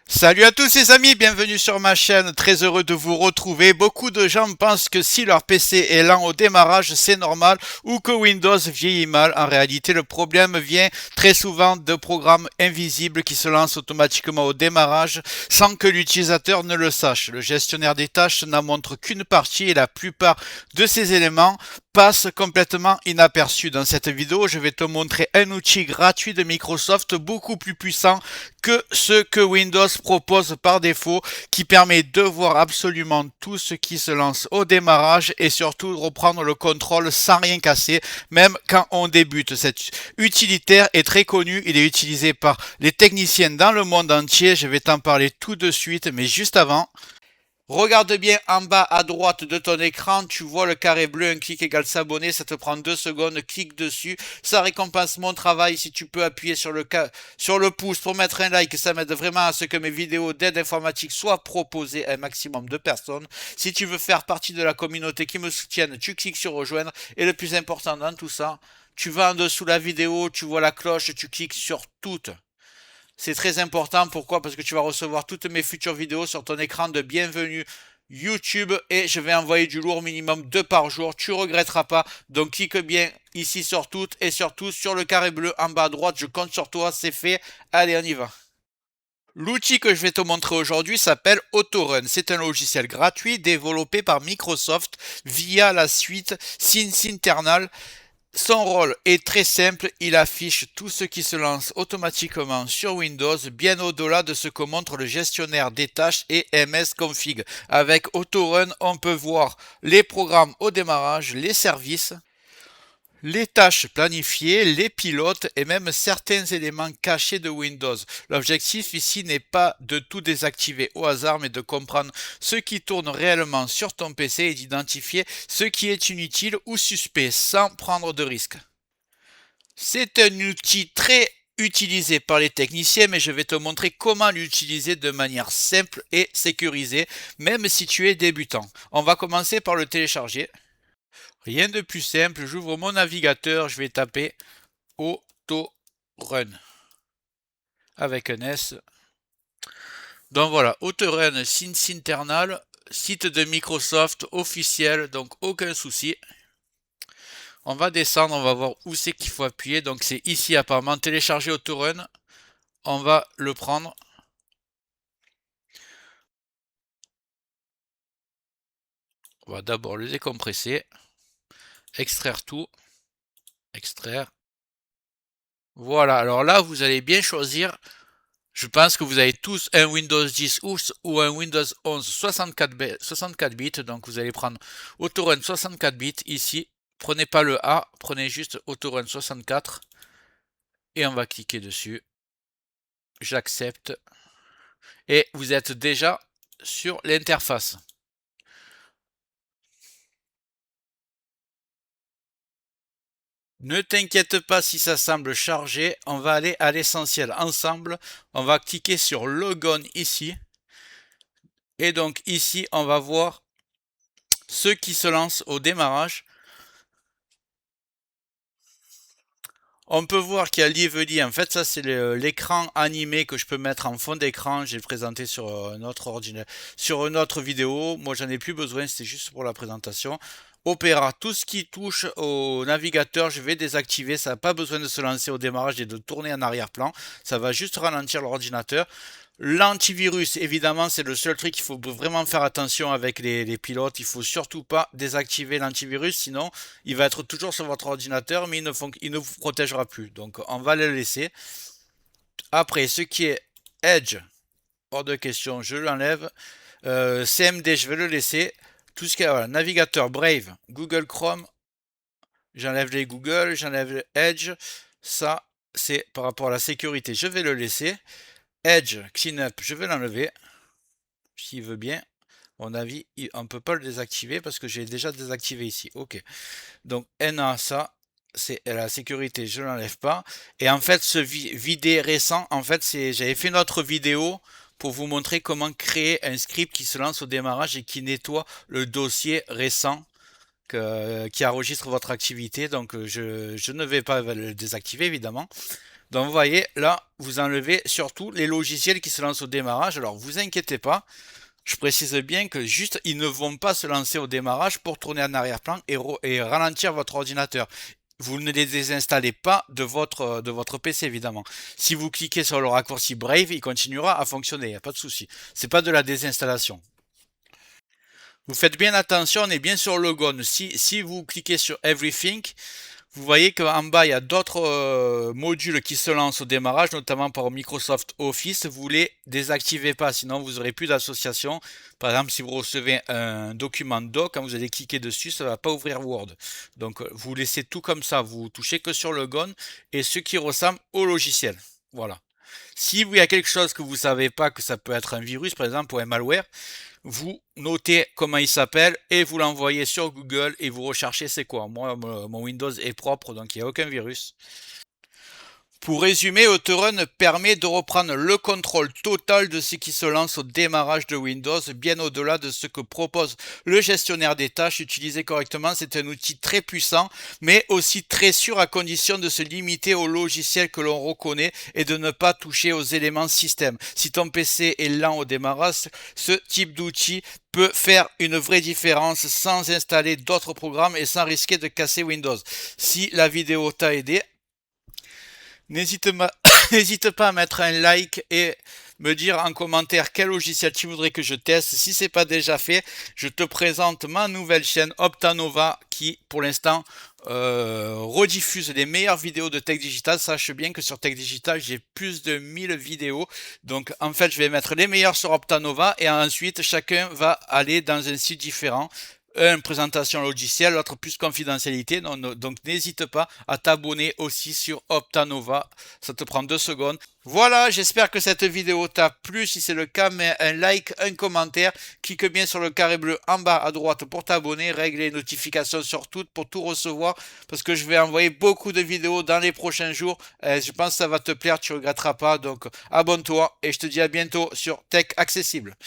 Salut à tous les amis, bienvenue sur ma chaîne, très heureux de vous retrouver. Beaucoup de gens pensent que si leur PC est lent au démarrage, c'est normal ou que Windows vieillit mal. En réalité, le problème vient très souvent de programmes invisibles qui se lancent automatiquement au démarrage sans que l'utilisateur ne le sache. Le gestionnaire des tâches n'en montre qu'une partie et la plupart de ces éléments passe complètement inaperçu. Dans cette vidéo, je vais te montrer un outil gratuit de Microsoft beaucoup plus puissant que ce que Windows propose par défaut, qui permet de voir absolument tout ce qui se lance au démarrage et surtout de reprendre le contrôle sans rien casser, même quand on débute. Cet utilitaire est très connu, il est utilisé par les techniciens dans le monde entier. Je vais t'en parler tout de suite, mais juste avant, regarde bien en bas à droite de ton écran, tu vois le carré bleu, un clic égale s'abonner, ça te prend 2 secondes, clique dessus, ça récompense mon travail. Si tu peux appuyer sur le pouce pour mettre un like, ça m'aide vraiment à ce que mes vidéos d'aide informatique soient proposées à un maximum de personnes. Si tu veux faire partie de la communauté qui me soutienne, tu cliques sur rejoindre, et le plus important dans tout ça, tu vas en dessous de la vidéo, tu vois la cloche, tu cliques sur toutes. C'est très important, pourquoi? Parce que tu vas recevoir toutes mes futures vidéos sur ton écran de bienvenue YouTube et je vais envoyer du lourd, minimum 2 par jour. Tu regretteras pas, donc clique bien ici sur toutes et surtout sur le carré bleu en bas à droite. Je compte sur toi, c'est fait. Allez, on y va. L'outil que je vais te montrer aujourd'hui s'appelle AutoRun. C'est un logiciel gratuit développé par Microsoft via la suite Synternal. Son rôle est très simple, il affiche tout ce qui se lance automatiquement sur Windows, bien au-delà de ce que montre le gestionnaire des tâches et MS Config. Avec AutoRun, on peut voir les programmes au démarrage, les services, les tâches planifiées, les pilotes et même certains éléments cachés de Windows. L'objectif ici n'est pas de tout désactiver au hasard, mais de comprendre ce qui tourne réellement sur ton PC et d'identifier ce qui est inutile ou suspect sans prendre de risques. C'est un outil très utilisé par les techniciens, mais je vais te montrer comment l'utiliser de manière simple et sécurisée, même si tu es débutant. On va commencer par le télécharger. Rien de plus simple, j'ouvre mon navigateur, je vais taper AutoRun avec un S. Donc voilà, AutoRun Synternal, site de Microsoft officiel, donc aucun souci. On va descendre, on va voir où c'est qu'il faut appuyer. Donc c'est ici apparemment, télécharger AutoRun. On va le prendre. On va d'abord le décompresser. Extraire tout. Extraire. Voilà, alors là, vous allez bien choisir. Je pense que vous avez tous un Windows 10 ou un Windows 11 64 bits. Donc vous allez prendre AutoRun 64 bits ici. Prenez pas le A, prenez juste AutoRun 64. Et on va cliquer dessus. J'accepte. Et vous êtes déjà sur l'interface. Ne t'inquiète pas si ça semble chargé, on va aller à l'essentiel ensemble. On va cliquer sur Logon ici. Et donc ici, on va voir ceux qui se lancent au démarrage. On peut voir qu'il y a Lively. En fait, ça c'est l'écran animé que je peux mettre en fond d'écran. J'ai présenté sur un autre ordinateur, sur une autre vidéo. Moi, j'en ai plus besoin, c'était juste pour la présentation. Opéra, tout ce qui touche au navigateur, je vais désactiver. Ça n'a pas besoin de se lancer au démarrage et de tourner en arrière-plan. Ça va juste ralentir l'ordinateur. L'antivirus, évidemment, c'est le seul truc qu'il faut vraiment faire attention avec les pilotes. Il faut surtout pas désactiver l'antivirus, sinon il va être toujours sur votre ordinateur, mais il ne vous protégera plus. Donc on va le laisser. Après, ce qui est Edge, hors de question, je l'enlève. CMD, je vais le laisser. Tout ce qui est voilà, navigateur Brave, Google Chrome, j'enlève les Google, j'enlève le Edge. Ça, c'est par rapport à la sécurité, je vais le laisser. Edge, Cleanup, je vais l'enlever. S'il veut bien. À mon avis, on ne peut pas le désactiver parce que j'ai déjà désactivé ici. Ok. Donc NA, ça, c'est la sécurité, je ne l'enlève pas. Et en fait, ce vider récent, en fait, j'avais fait une autre vidéo pour vous montrer comment créer un script qui se lance au démarrage et qui nettoie le dossier récent qui enregistre votre activité. Donc je ne vais pas le désactiver évidemment. Donc vous voyez, là, vous enlevez surtout les logiciels qui se lancent au démarrage. Alors vous inquiétez pas, je précise bien que juste, ils ne vont pas se lancer au démarrage pour tourner en arrière-plan et ralentir votre ordinateur. Vous ne les désinstallez pas de votre PC évidemment. Si vous cliquez sur le raccourci Brave, il continuera à fonctionner, il n'y a pas de souci. C'est pas de la désinstallation. Vous faites bien attention, on est bien sur Logon. Si vous cliquez sur Everything, vous voyez qu'en bas, il y a d'autres modules qui se lancent au démarrage, notamment par Microsoft Office. Vous les désactivez pas, sinon vous n'aurez plus d'association. Par exemple, si vous recevez un document doc, quand vous allez cliquer dessus, ça ne va pas ouvrir Word. Donc, vous laissez tout comme ça. Vous touchez que sur le Gone et ce qui ressemble au logiciel. Voilà. Si il y a quelque chose que vous ne savez pas, que ça peut être un virus, par exemple, ou un malware, vous notez comment il s'appelle et vous l'envoyez sur Google et vous recherchez c'est quoi. Moi, mon Windows est propre, donc il n'y a aucun virus. Pour résumer, Autorun permet de reprendre le contrôle total de ce qui se lance au démarrage de Windows, bien au-delà de ce que propose le gestionnaire des tâches. Utilisé correctement, c'est un outil très puissant, mais aussi très sûr à condition de se limiter aux logiciels que l'on reconnaît et de ne pas toucher aux éléments système. Si ton PC est lent au démarrage, ce type d'outil peut faire une vraie différence sans installer d'autres programmes et sans risquer de casser Windows. Si la vidéo t'a aidé, n'hésite pas à mettre un like et me dire en commentaire quel logiciel tu voudrais que je teste. Si c'est pas déjà fait, je te présente ma nouvelle chaîne Optanova qui, pour l'instant, rediffuse les meilleures vidéos de Tech Digital. Sache bien que sur Tech Digital, j'ai plus de 1000 vidéos. Donc, en fait, je vais mettre les meilleures sur Optanova et ensuite, chacun va aller dans un site différent. Un, présentation logicielle, l'autre plus confidentialité. Donc n'hésite pas à t'abonner aussi sur Optanova. Ça te prend 2 secondes. Voilà, j'espère que cette vidéo t'a plu. Si c'est le cas, mets un like, un commentaire. Clique bien sur le carré bleu en bas à droite pour t'abonner. Règle les notifications sur toutes pour tout recevoir. Parce que je vais envoyer beaucoup de vidéos dans les prochains jours. Je pense que ça va te plaire, tu ne regretteras pas. Donc abonne-toi et je te dis à bientôt sur Tech Accessible.